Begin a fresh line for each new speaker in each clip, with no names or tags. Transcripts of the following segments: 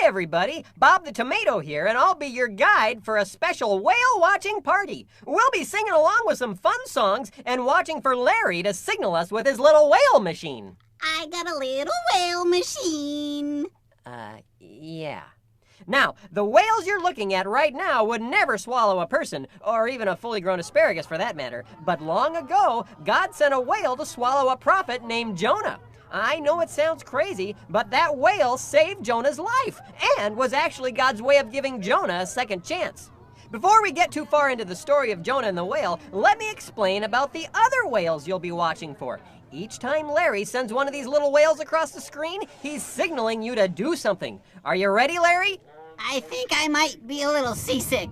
everybody, Bob the Tomato here, and I'll be your guide for a special whale-watching party. We'll be singing along with some fun songs and watching for Larry to signal us with his little whale machine.
I got a little whale machine.
Yeah. Now, the whales you're looking at right now would never swallow a person, or even a fully grown asparagus for that matter. But long ago, God sent a whale to swallow a prophet named Jonah. I know it sounds crazy, but that whale saved Jonah's life and was actually God's way of giving Jonah a second chance. Before we get too far into the story of Jonah and the whale, let me explain about the other whales you'll be watching for. Each time Larry sends one of these little whales across the screen, he's signaling you to do something. Are you ready, Larry?
I think I might be a little seasick.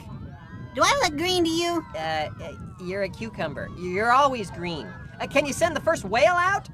Do I look green to you?
You're a cucumber. You're always green. Can you send the first whale out?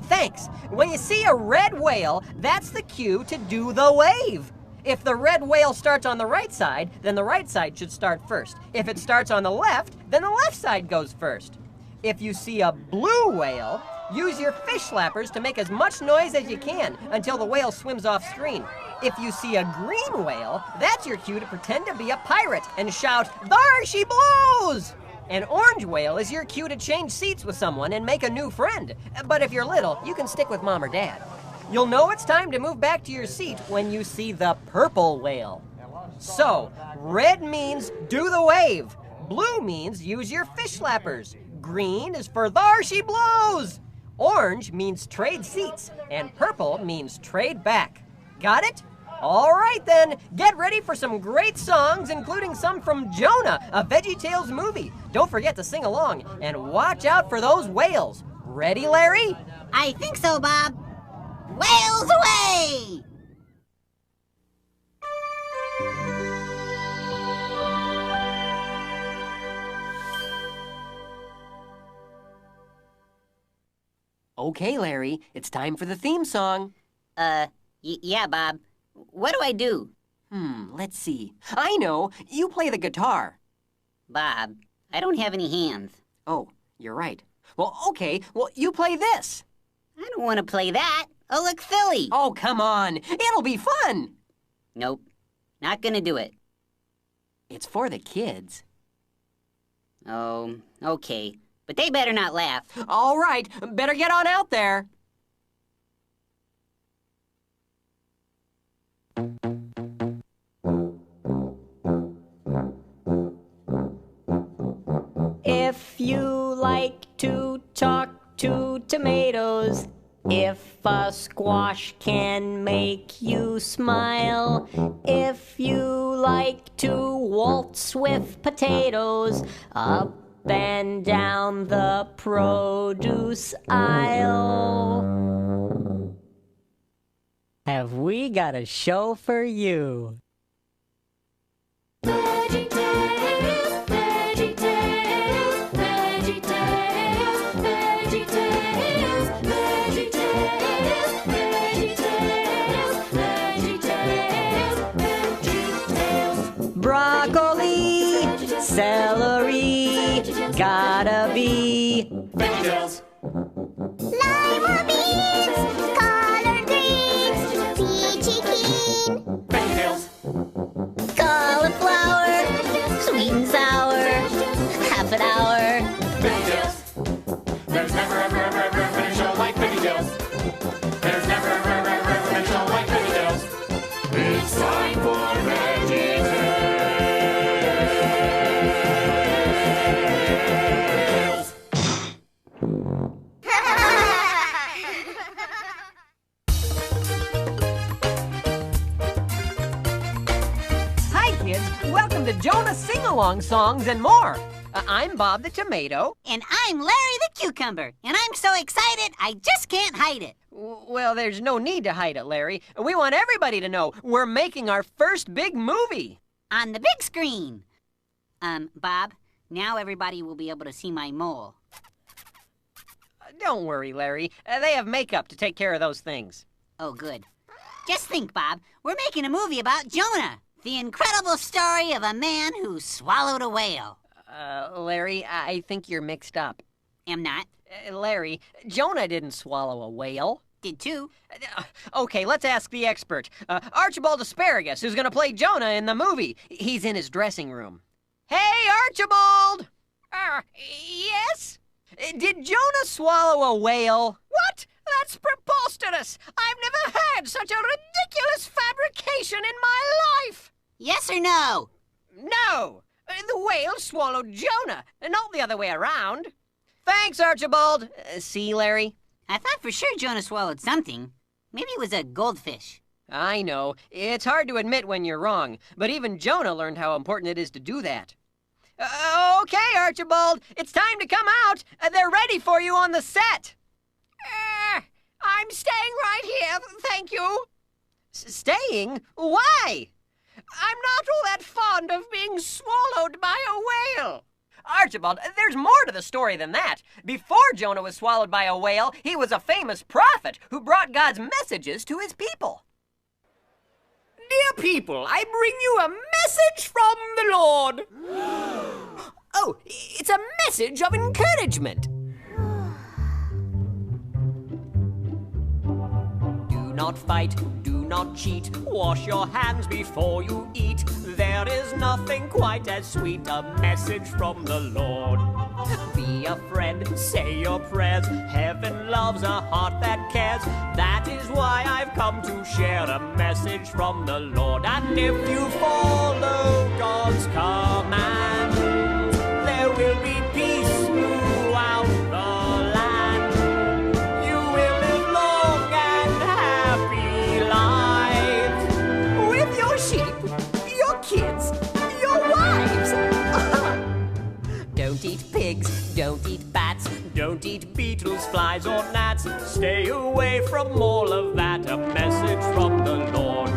Thanks. When you see a red whale, that's the cue to do the wave. If the red whale starts on the right side, then the right side should start first. If it starts on the left, then the left side goes first. If you see a blue whale, use your fish slappers to make as much noise as you can until the whale swims off screen. If you see a green whale, that's your cue to pretend to be a pirate and shout, "There she blows!" An orange whale is your cue to change seats with someone and make a new friend. But if you're little, you can stick with mom or dad. You'll know it's time to move back to your seat when you see the purple whale. So, red means do the wave. Blue means use your fish slappers. Green is for there she blows. Orange means trade seats, and purple means trade back. Got it? All right then, get ready for some great songs, including some from Jonah, a Veggietales movie. Don't forget to sing along, and watch out for those whales. Ready, Larry?
I think so, Bob. Whales away!
Okay, Larry, it's time for the theme song.
Yeah, Bob. What do I do?
Let's see. I know, you play the guitar.
Bob, I don't have any hands.
Oh, you're right. Well, okay, you play this.
I don't want to play that. I'll look silly.
Oh, come on, it'll be fun.
Nope, not gonna do it.
It's for the kids.
Oh, okay. But they better not laugh.
All right, better get on out there.
If you like to talk to tomatoes, if a squash can make you smile, if you like to waltz with potatoes, up and down the produce aisle, have we got a show for you. Veggietales, Veggietales, Veggietales, Veggietales, Veggietales, Veggietales, Veggietales. Broccoli, celery, gotta be Veggietales.
Lima beans, collard greens, peachy keen,
Veggietales.
cauliflower, sweet and sour, half an hour.
Veggietales. There's never ever ever ever been a show like Veggietales. There's never ever ever ever been a show like Veggietales. It's time for Veggietales.
Hi, kids. Welcome to Jonah Sing-Along Songs and more. I'm Bob the Tomato.
And I'm Larry the Cucumber. And I'm so excited, I just can't hide it.
Well, there's no need to hide it, Larry. We want everybody to know we're making our first big movie.
On the big screen. Bob, now everybody will be able to see my mole.
Don't worry, Larry. They have makeup to take care of those things.
Oh, good. Just think, Bob, we're making a movie about Jonah, the incredible story of a man who swallowed a whale.
Larry, I think you're mixed up.
Am not.
Larry, Jonah didn't swallow a whale.
did too.
Okay, let's ask the expert. Archibald Asparagus, who's gonna play Jonah in the movie. He's in his dressing room. Hey, Archibald!
Yes?
Did Jonah swallow a whale?
What? That's preposterous! I've never heard such a ridiculous fabrication in my life!
Yes or no?
No! The whale swallowed Jonah, not the other way around.
Thanks, Archibald. See, Larry?
I thought for sure Jonah swallowed something. Maybe it was a goldfish.
I know. It's hard to admit when you're wrong, but even Jonah learned how important it is to do that. Okay, Archibald, it's time to come out. They're ready for you on the set.
I'm staying right here, thank you.
Staying? Why?
I'm not all that fond of being swallowed by a whale.
Archibald, there's more to the story than that. Before Jonah was swallowed by a whale, he was a famous prophet who brought God's messages to his people.
Dear people, I bring you a message from the Lord.
Oh, it's a message of encouragement. Do not fight, do not cheat. Wash your hands before you eat. There is nothing quite as sweet. A message from the Lord. Be a friend, say your prayers. Heaven loves a heart that cares. That is why I've come to share a message from the Lord. And if you follow God's command, there will be peace throughout the land. You will live long and happy lives with your sheep, your kids, your wives. Don't eat pigs, don't eat bats, don't eat beetles, flies, or gnats. Stay away from all of that. A message from the Lord.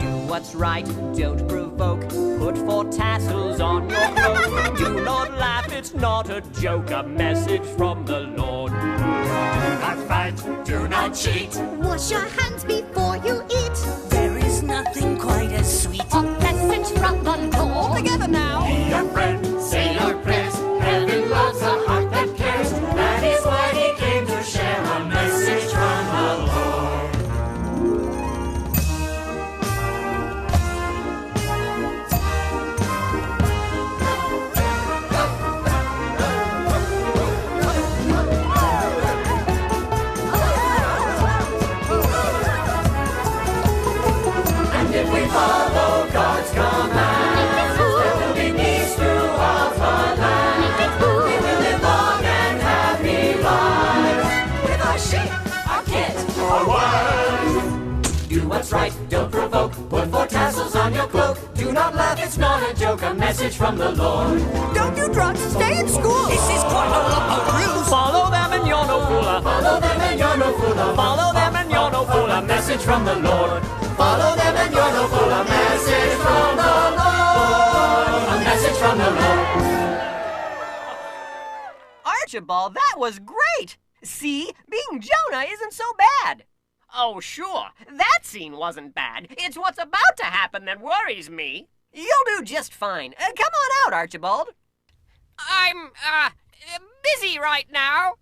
Do what's right, don't provoke. Put 4 tassels on your cloak. Do not laugh, it's not a joke. A message from the Lord.
Do not fight, do not cheat.
Wash your hands before you eat.
There is nothing quite as sweet.
A message from the Lord.
Together now.
Be a friend, say your prayers. Heaven loves a heart that cares. That is why he came to share a message from the Lord. And if we follow God's command, there will be peace throughout the land. We will live long and happy lives with our sheep, our kids, our wives. Do what's right, don't provoke. Put 4 tassels on your cloak. Do not laugh, it's not a joke. A message from the Lord.
Don't do drugs, stay in school.
This is quite a ruse.
Follow them and you're no fooler.
Follow them and you're no fooler.
Follow them and you're no fooler.
A message from the Lord. Follow them and you're no fool. A message from the Lord. A message from the Lord.
Archibald, that was great. See, being Jonah isn't so bad.
Oh, sure. That scene wasn't bad. It's what's about to happen that worries me.
You'll do just fine. Come on out, Archibald.
I'm, busy right now.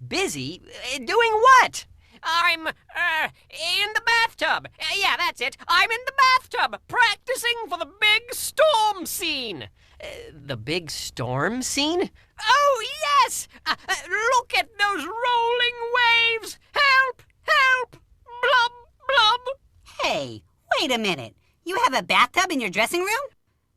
Busy? Doing what?
I'm, in the bathtub. Yeah, that's it. I'm in the bathtub, practicing for the big storm scene.
The big storm scene?
Oh, yes! Look at those rolling waves! Help! Help! Blub, blub!
Hey, wait a minute. You have a bathtub in your dressing room?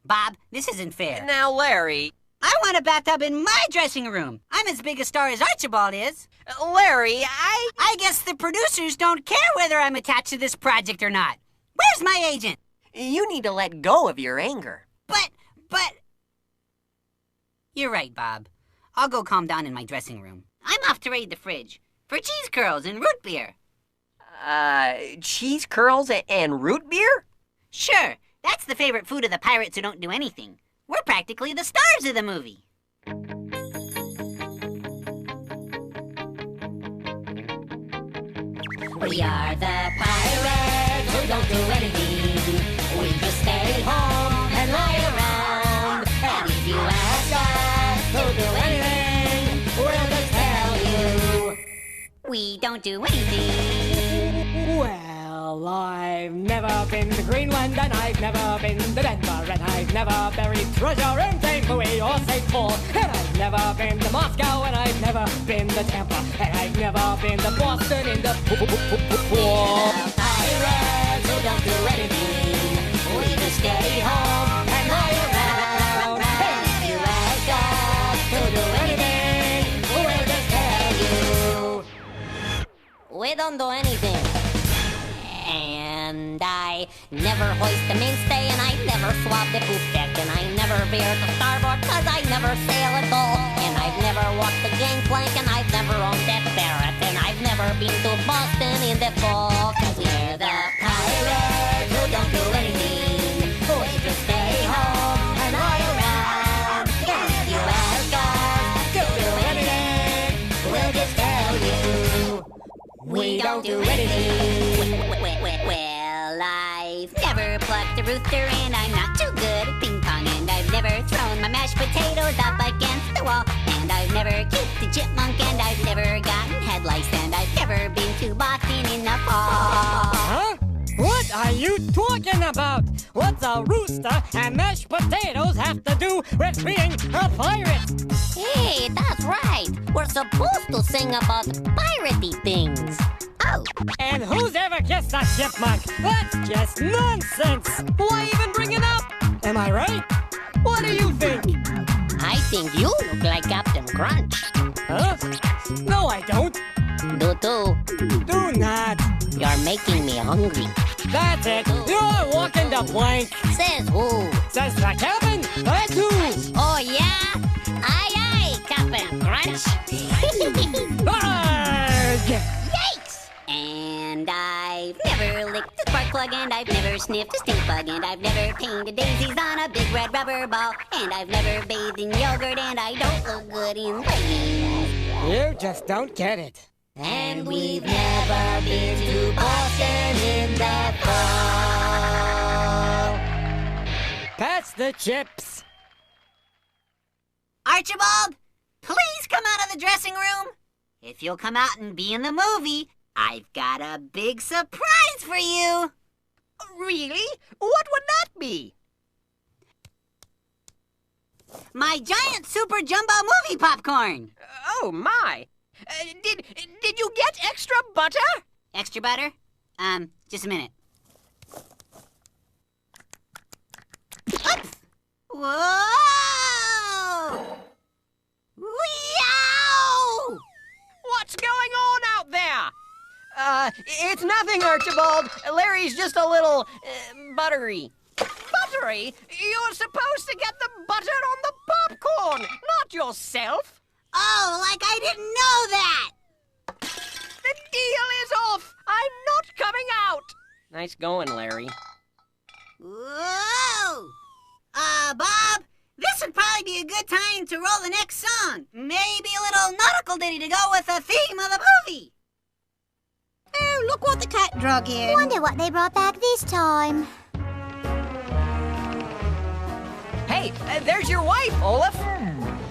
Bob, this isn't fair.
Now, Larry...
I want a bathtub in my dressing room. I'm as big a star as Archibald is.
Larry,
I guess the producers don't care whether I'm attached to this project or not. Where's my agent?
You need to let go of your anger.
But... You're right, Bob. I'll go calm down in my dressing room. I'm off to raid the fridge for cheese curls and root beer.
Cheese curls and root beer?
Sure, that's the favorite food of the pirates who don't do anything. We're practically the stars of the movie.
We are the pirates who don't do anything. We just stay home and lie around. And if you ask us who'll do anything, we'll just tell you. We
don't do anything.
Well, I've never been to Greenland, and I've never been to Denver, and I've never buried treasure in St. Louis or St. Paul, and I've never been to Moscow, and I've never been to Tampa, and I've never been to Boston in the pool.
Pirates who don't do anything. We just stay home and lie around. And if you ask us to do anything, we'll just tell you. We don't do anything. And I never hoist the mainstay, and I never swab the poop deck, and I never veer to starboard, 'cause I never sail at all. And I've never walked the gangplank, and I've never owned that ferret, and I've never been to Boston in the fall, 'cause we're the pirates who don't do anything. We just stay home and lie around. And if you ask us to do anything, we'll just tell you. We don't do anything. Well, I've never plucked a rooster, and I'm not too good at ping pong, and I've never thrown my mashed potatoes up against the wall, and I've never kicked a chipmunk, and I've never gotten head lice, and I've never been to Boston in the fall.
Huh? What are you talking about? What's a rooster and mashed potatoes have to do with being a pirate?
Hey, that's right. We're supposed to sing about piratey things. Oh.
And who's ever kissed a chipmunk? That's just nonsense. Why even bring it up? Am I right? What do you think?
I think you look like Captain Crunch.
Huh? No, I don't.
Do too.
Do not.
You're making me hungry.
That's it. You're walking the plank.
Says who?
Says the captain. That's who.
Oh, yeah? Aye, aye, Captain Crunch.
Arrgh!
Yikes! And I've never licked a spark plug, and I've never sniffed a stink bug, and I've never painted daisies on a big red rubber ball, and I've never bathed in yogurt, and I don't look good in leggings.
You just don't get it.
And we've never been to Boston in the fall.
Pass the chips.
Archibald, please come out of the dressing room. If you'll come out and be in the movie, I've got a big surprise for you.
Really? What would that be?
My giant super jumbo movie popcorn.
Oh, my. Did you get extra butter?
Extra butter? Just a minute. Oops! Whoa! Yow!
What's going on out there?
It's nothing, Archibald. Larry's just a little, buttery.
Buttery? You're supposed to get the butter on the popcorn, not yourself.
Oh, like I didn't know that!
The deal is off. I'm not coming out.
Nice going, Larry.
Whoa! Bob, this would probably be a good time to roll the next song. Maybe a little nautical ditty to go with the theme of the movie. Oh, look what the cat drug in.
Wonder what they brought back this time.
Hey, there's your wife, Olaf.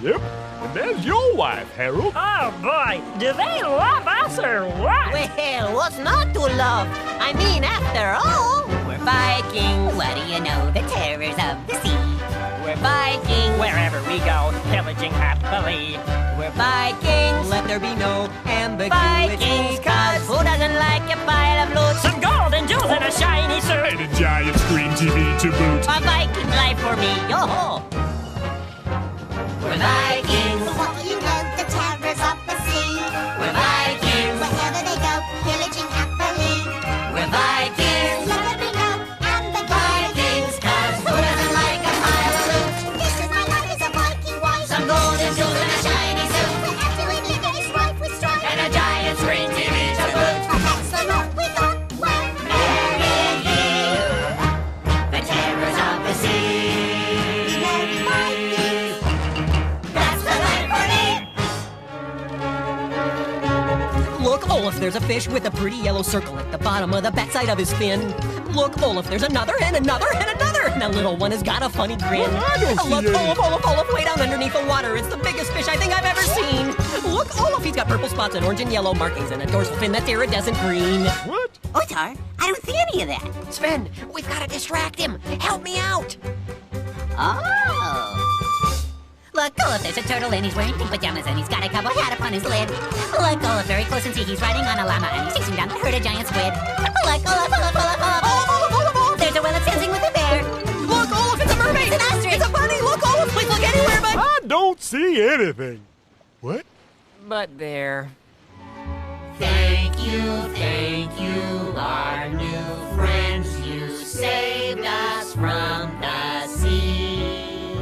Yep, and there's your wife, Harold.
Oh, boy. Do they love us or what?
Well, what's not to love? I mean, after all,
We're Vikings, what do you know? The terrors of the sea.
we're Vikings.
Wherever we go, pillaging happily.
We're Vikings. Let there be no ambiguity.
Vikings, cause who doesn't like a pile of loot?
Some gold and jewels and a shiny suit.
And a giant screen TV to boot.
A Viking life for me, yo-ho! We're Vikings,
What do you know? The terrors of the sea.
we're Vikings,
Wherever they go, pillaging happily.
we're Vikings.
Let there be no ambiguity.
Cause who doesn't like a pile of loot?
This is my life as a Viking wife.
Some gold and jewels and a shiny suit.
Wherever we live, it is rife with strife.
And a giant screen TV to boot.
A excellent we got when
The terrors of the sea.
Merry Vikings.
That's the life for me.
Look, Olaf, there's a fish with a pretty yellow circle at the bottom of the backside of his fin. Look, Olaf, there's another and another and another. And that little one has got a funny grin.
I don't see
Look,
any.
Olaf, way down underneath the water. It's the biggest fish I think I've ever seen. Look, Olaf, he's It's got purple spots and orange and yellow markings and a dorsal fin that's iridescent green.
What?
Otar, I don't see any of that.
Sven, we've got to distract him. Help me out.
Oh. Look, Olaf, there's a turtle and he's wearing pink pajamas and he's got a cowboy hat upon his lid. Look, Olaf, very close and see he's riding on a llama and he's chasing down the herd of giant squid. Look, Olaf, Olaf, Olaf, Olaf. There's a whale that's dancing with a bear.
Look, Olaf, it's a mermaid!
It's an ostrich!
It's a bunny! Look, Olaf, please look anywhere but...
I don't see anything. What?
But there.
Thank you, our new friends. You saved us from the sea.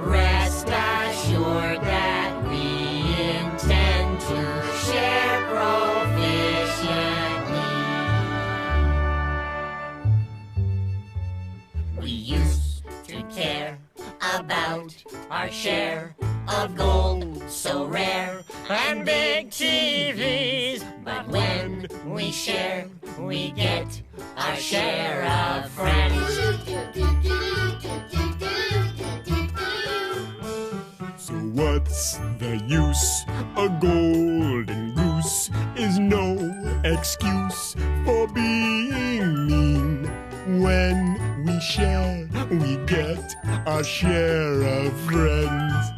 Rest assured that we intend to share proficiently. We used to care about our share of gold so rare and big TVs. But when we share, we get our share of friends.
So what's the use? A golden goose is no excuse for being mean. When we share, we get our share of friends.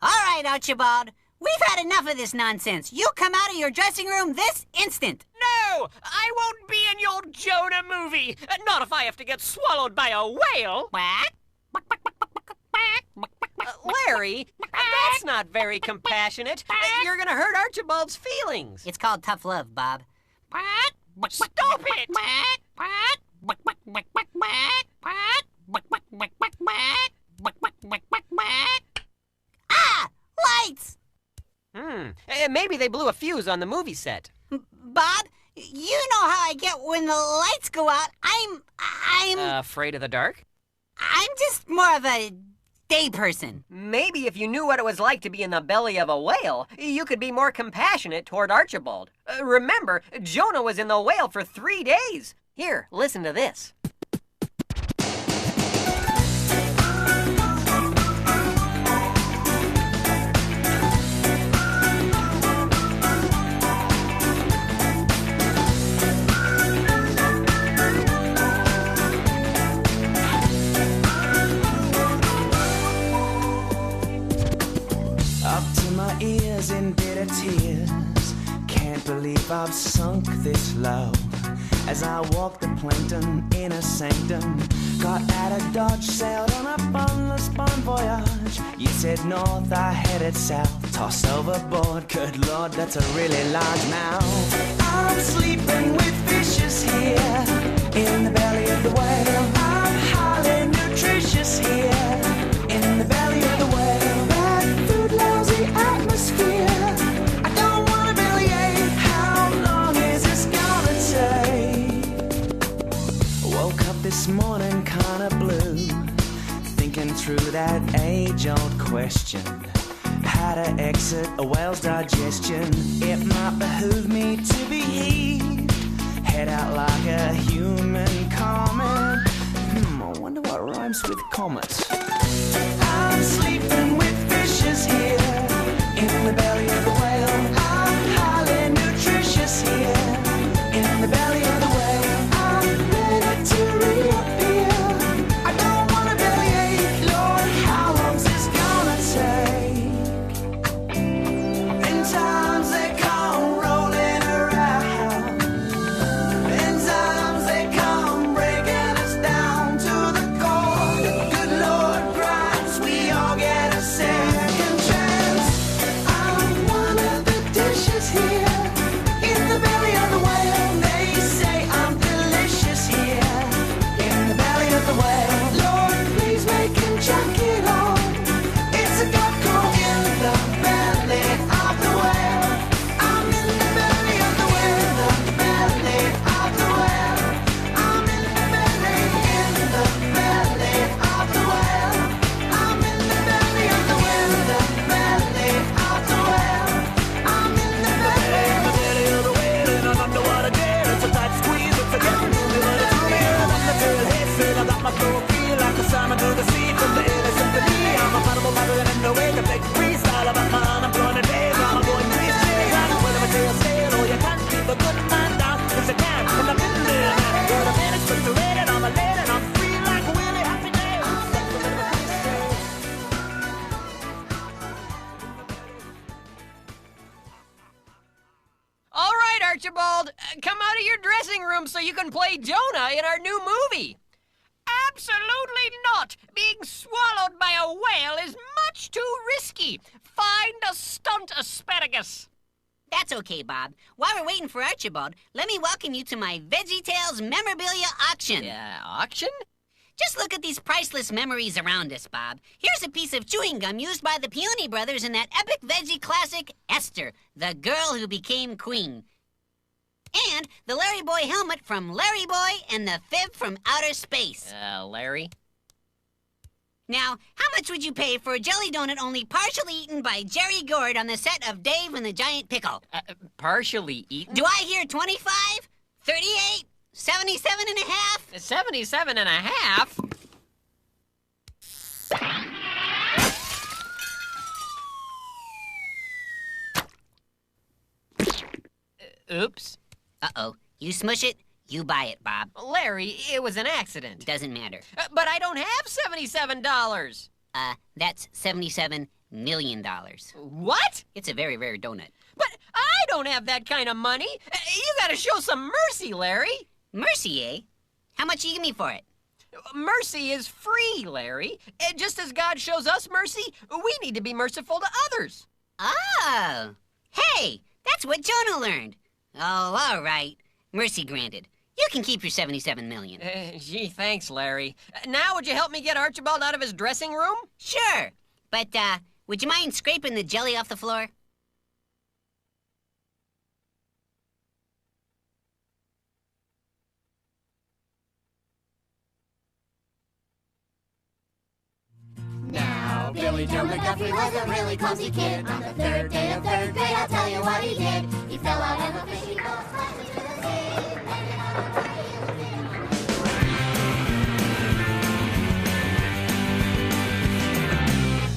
All right, Archibald. We've had enough of this nonsense. You come out of your dressing room this instant.
No! I won't be in your Jonah movie. Not if I have to get swallowed by a whale.
Quack.
Larry, that's not very compassionate. You're gonna hurt Archibald's feelings.
It's called tough love, Bob.
Stop it!
Ah! Lights!
Maybe they blew a fuse on the movie set.
Bob, you know how I get when the lights go out. I'm
Afraid of the dark?
I'm just more of a day person.
Maybe if you knew what it was like to be in the belly of a whale, you could be more compassionate toward Archibald. Remember, Jonah was in the whale for 3 days. Here, listen to this.
Ears in bitter tears. Can't believe I've sunk this low. As I walk the plankton in a sanctum, got out of Dodge, sailed on a bunless bon voyage. You said north, I headed south. Tossed overboard, good lord, that's a really large mouth. I'm sleeping with fishes here in the belly of the whale. I'm highly nutritious here in the belly of the whale. Bad food, lousy atmosphere. I don't wanna bellyache. How long is this gonna take? Woke up this morning kinda blue, thinking through that age-old question. How to exit a whale's digestion. It might behoove me to be heaved, head out like a human comet. I wonder what rhymes with comet. I'm sleeping with fishes here in the belly of the whale. I'm highly nutritious here in the belly of the whale. I'm ready to reappear. I don't wanna bellyache, Lord, how long's this gonna take? In times they come rolling around, in times they come breaking us down to the core. The good Lord grants we all get a second chance. I'm
Archibald, come out of your dressing room so you can play Jonah in our new movie. Absolutely not. Being swallowed by a whale is much too risky. Find a stunt asparagus.
That's okay, Bob. While we're waiting for Archibald, let me welcome you to my Veggietales memorabilia auction.
Auction?
Just look at these priceless memories around us, Bob. Here's a piece of chewing gum used by the Peony brothers in that epic veggie classic, Esther, the girl who became queen. And the Larry Boy helmet from Larry Boy and the fib from outer space.
Larry?
Now, how much would you pay for a jelly donut only partially eaten by Jerry Gord on the set of Dave and the Giant Pickle?
Partially eaten?
Do I hear 25? 38? 77 and a half?
77 and a half? Oops.
Uh-oh. You smush it, you buy it, Bob.
Larry, it was an accident.
Doesn't matter.
But I don't have $77.
That's $77 million.
What?
It's a very rare donut.
But I don't have that kind of money. You gotta show some mercy, Larry.
Mercy, eh? How much you give me for it?
Mercy is free, Larry. Just as God shows us mercy, we need to be merciful to others.
Oh. Hey, that's what Jonah learned. Oh, all right. Mercy granted. You can keep your $77 million.
Gee, thanks, Larry. Now would you help me get Archibald out of his dressing room?
Sure. But, would you mind scraping the jelly off the floor?
Now, Billy Joe McGuffrey was a really clumsy kid. On the third day of third grade, I'll tell you what he did. He fell out of a fishing boat, splashed into the sea, landed on a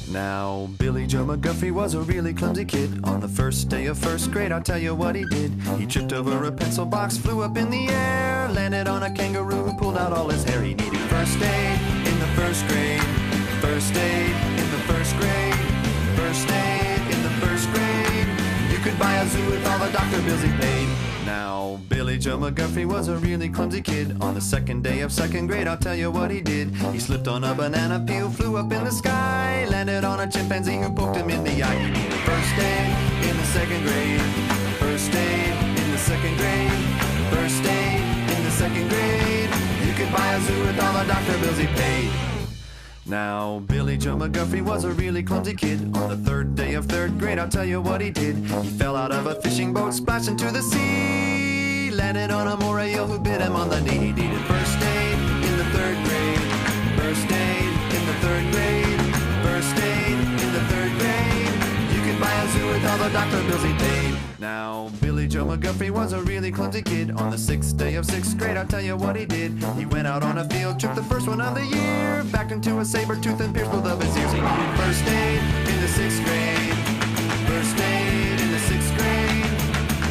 whale.
Now, Billy Joe McGuffrey was a really clumsy kid. On the first day of first grade, I'll tell you what he did. He tripped over a pencil box, flew up in the air, landed on a kangaroo, pulled out all his hair. He needed first aid in the first grade. First aid in the first grade. First aid in the first grade. You could buy a zoo with all the doctor bills he paid. Now, Billy Joe McGuffrey was a really clumsy kid. On the second day of second grade, I'll tell you what he did. He slipped on a banana peel, flew up in the sky, landed on a chimpanzee who poked him in the eye. He needed first aid in the second grade. First aid in the second grade. First aid in the second grade. You could buy a zoo with all the doctor bills he paid. Now, Billy Joe McGuffrey was a really clumsy kid. On the third day of third grade, I'll tell you what he did. He fell out of a fishing boat, splashed into the sea, landed on a moray eel who bit him on the knee. He needed first aid in the third grade. First aid in the third grade. First aid in the third grade. You could buy a zoo with all the doctor bills he paid. Now, Billy Joe McGuffrey was a really clumsy kid. On the sixth day of sixth grade, I'll tell you what he did. He went out on a field trip, the first one of the year, backed into a saber tooth and pierced both of his ears. He needed first aid in the sixth grade. First aid in the sixth grade.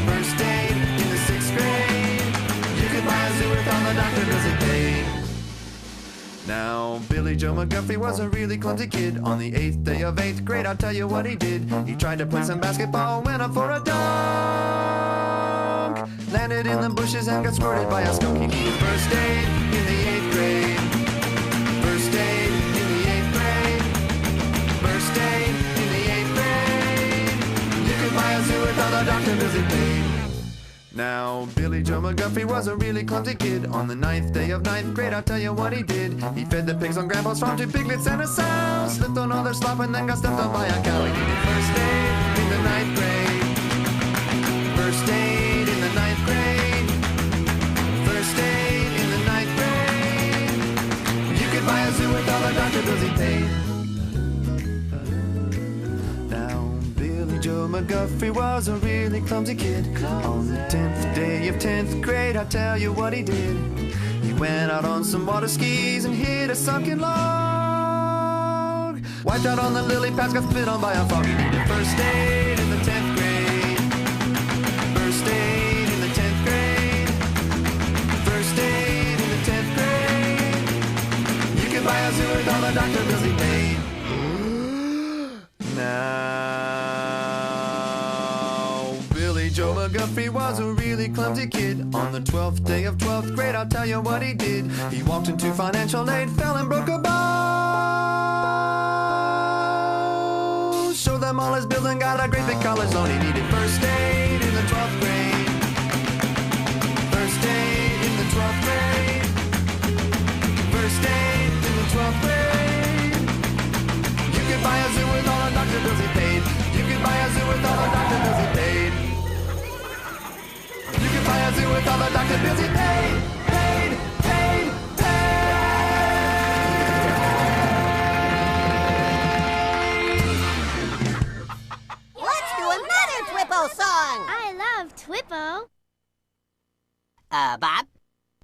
First aid in the sixth grade. You could buy a zoo with all the doctor bills he paid. Now, Billy Joe McGuffrey was a really clumsy kid. On the eighth day of eighth grade, I'll tell you what he did. He tried to play some basketball, went up for a dunk, landed in the bushes and got squirted by a skunk. He needed first aid in the eighth grade. First aid in the eighth grade. First aid in the eighth grade. You could buy a zoo with all the doctor bills he paid. Now, Billy Joe McGuffrey was a really clumsy kid. On the ninth day of ninth grade, I'll tell you what he did. He fed the pigs on Grandpa's farm, 2 piglets and a sow, slipped on all their slop and then got stepped on by a cow. He needed first aid in the ninth grade. First aid in the ninth grade. First aid in the ninth grade. You could buy a zoo with all the doctor bills he paid. Billy Joe McGuffrey was a really clumsy kid. On the 10th day of 10th grade, I'll tell you what he did. He went out on some water skis and hit a sunken log. Wiped out on the lily pads, got spit on by a frog. He needed first aid in the 10th grade. First aid in the 10th grade. First aid in the 10th grade. You could buy a zoo with all the doctor bills he paid. Now, Billy
Joe McGuffrey was a really clumsy kid. On the 12th day of 12th grade, I'll tell you what he did. He walked into financial aid, fell and broke a bone. Showed them all his bills and got a great big college loan. He needed first aid in the 12th grade. First aid in the 12th grade. First aid in the 12th grade. You could buy a zoo with all the doctor bills he paid. You could buy a zoo with all the doctor bills he paid. You could buy a zoo with all the doctor bills he paid. Paid.
Let's do another Twippo song.
I love Twippo.
Bob,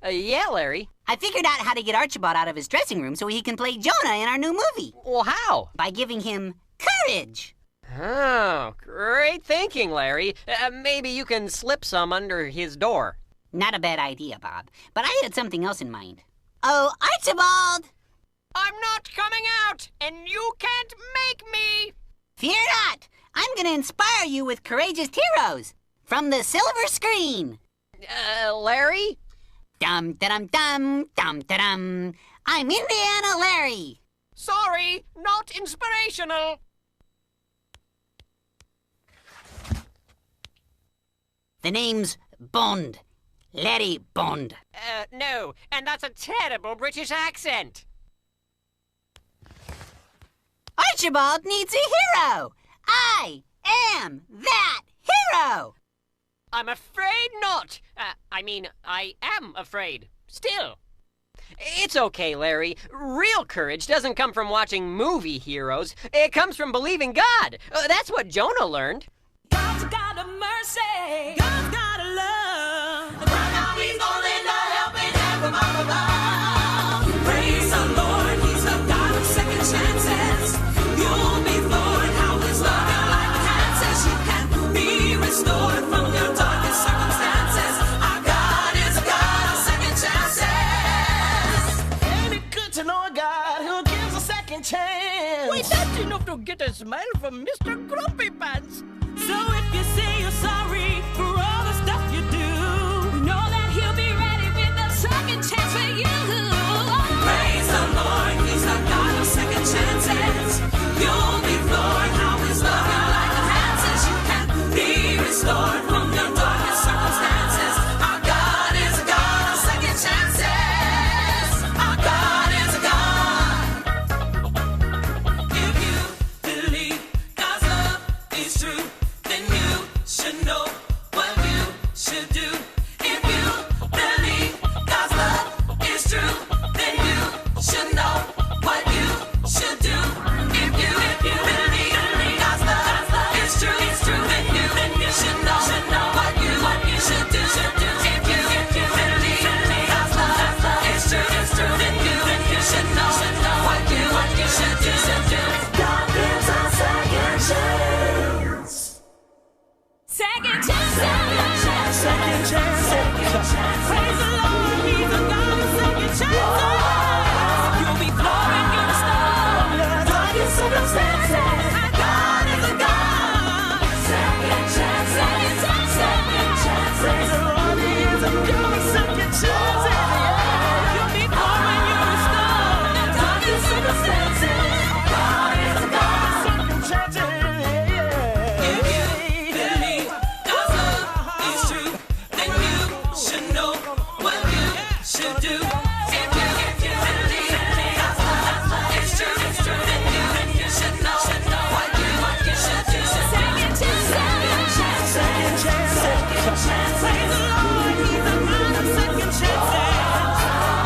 Yeah, Larry.
I figured out how to get Archibald out of his dressing room so he can play Jonah in our new movie.
Well, how?
By giving him courage.
Oh, great thinking, Larry. Maybe you can slip some under his door.
Not a bad idea, Bob. But I had something else in mind. Oh, Archibald!
I'm not coming out, and you can't make me!
Fear not! I'm gonna inspire you with courageous heroes from the silver screen.
Larry?
Dum-da-dum-dum, dum-da-dum. I'm Indiana Larry.
Sorry, not inspirational.
The name's Bond. Larry Bond.
No, and that's a terrible British accent.
Archibald needs a hero. I am that hero.
I'm afraid not. I am afraid. Still. It's okay, Larry. Real courage doesn't come from watching movie heroes. It comes from believing God. That's what Jonah learned.
God's got a mercy. God's got a love. Right now he's gonna lend a helping hand from up above. Praise the Lord, he's the God of second chances. You'll be floored how his love your life enhances. You can be restored from your darkest circumstances. Our God is a God of second chances.
Ain't it good to know a God who gives a second chance?
Wait, that's enough to get a smile from Mr. Grumpy Pants.
So if you say you're sorry for all the stuff you do, know that he'll be ready with a second chance for you. Praise the Lord, he's the God of second chances. You'll be floored how his love your life enhances. You can be restored from your darkest circumstances. Our God is a God of second chances. Our God is a God. If you believe God's love is true, then you should know what you should do. If you believe God's love is true, then you should know what you should do. If you believe God's love is true, then you should know what you should do. If you believe God's love is true, then you should know what you should do. God gives us second chance. Second chance. Second chance. Praise the Lord, he's a God of second chances. You'll be flooring your storm, darkest circumstances. Our God is a God. Second chance. Second chance. Second chance. Praise the Lord, he is a God of second chances. You'll be flooring your storm, darkest circumstances. God is a God. Second chances. If you believe God's love is true, then you should know what you should do. If you believe God's love is true, then you should know what you should do. Second chance. Second chance. Second chance. Second chance. Praise the Lord, he's a God of second chances.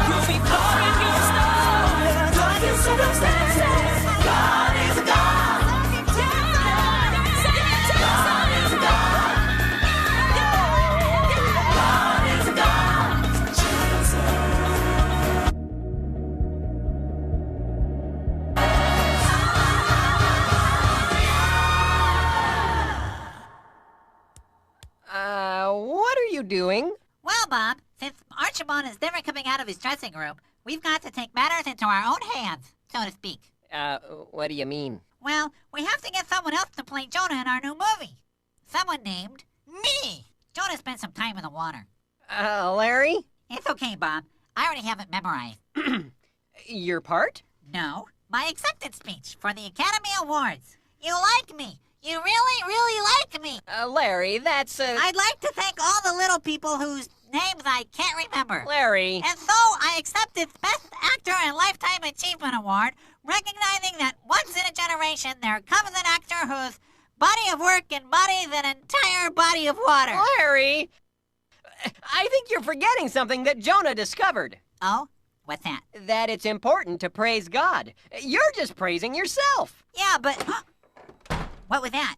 You'll be flooring your storm, darkest circumstances. God is a God. God is a God. God is a God.
What are you doing?
Well, Bob, since Archibald is never coming out of his dressing room, we've got to take matters into our own hands, so to speak.
What do you mean?
Well, we have to get someone else to play Jonah in our new movie. Someone named Me! Jonah spent some time in the water.
Larry?
It's okay, Bob. I already have it memorized.
Your part?
No, my acceptance speech for the Academy Awards. You like me. You really, really like me.
Larry, that's
I'd like to thank all the little people whose names I can't remember.
Larry.
And so I accepted Best Actor and Lifetime Achievement Award, recognizing that once in a generation there comes an actor whose body of work embodies an entire body of water.
Larry! I think you're forgetting something that Jonah discovered.
Oh? What's that?
That it's important to praise God. You're just praising yourself.
Yeah, but... What was that?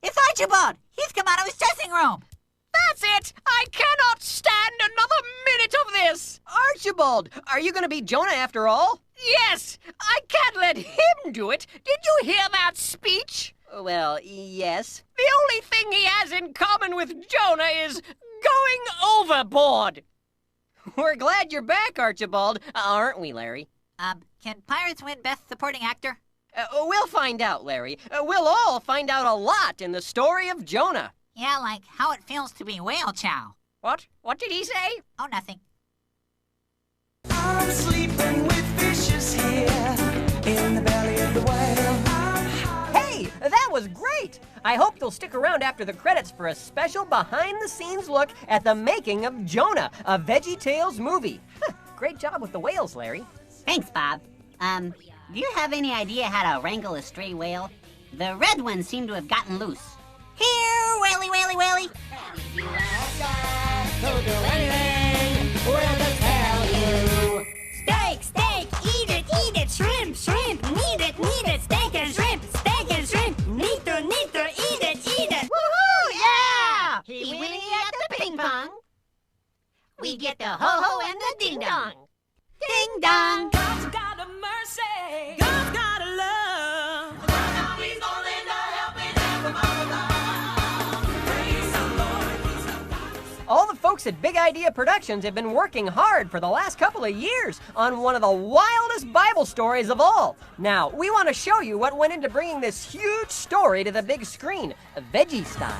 It's Archibald! He's come out of his dressing room!
That's it! I cannot stand another minute of this!
Archibald, are you going to be Jonah after all?
Yes! I can't let him do it! Did you hear that speech?
Well, yes.
The only thing he has in common with Jonah is going overboard!
We're glad you're back, Archibald, aren't we, Larry?
Can Pirates win Best Supporting Actor?
We'll find out, Larry. We'll all find out a lot in the story of Jonah.
Yeah, like how it feels to be whale chow.
What? What did he say?
Oh, nothing.
I'm sleeping with fishes here in the belly of the whale.
Hey, that was great! I hope you'll stick around after the credits for a special behind-the-scenes look at the making of Jonah, a Veggietales movie. Great job with the whales, Larry.
Thanks, Bob. Do you have any idea how to wrangle a stray whale? The red ones seem to have gotten loose. Here, whaley, whaley, whaley.
If you ask us to do anything, we'll just tell you.
Steak, steak, eat it, shrimp, shrimp, need it, steak and shrimp, neater, eat it.
Woohoo, yeah!
He winning at the ping pong. We get the ho-ho and the ding-dong.
Ding-dong!
God's got a mercy. God's got a love. Now he's gonna lend a helping hand from above. Praise the Lord.
All the folks at Big Idea Productions have been working hard for the last couple of years on one of the wildest Bible stories of all. Now, we want to show you what went into bringing this huge story to the big screen, Veggie style.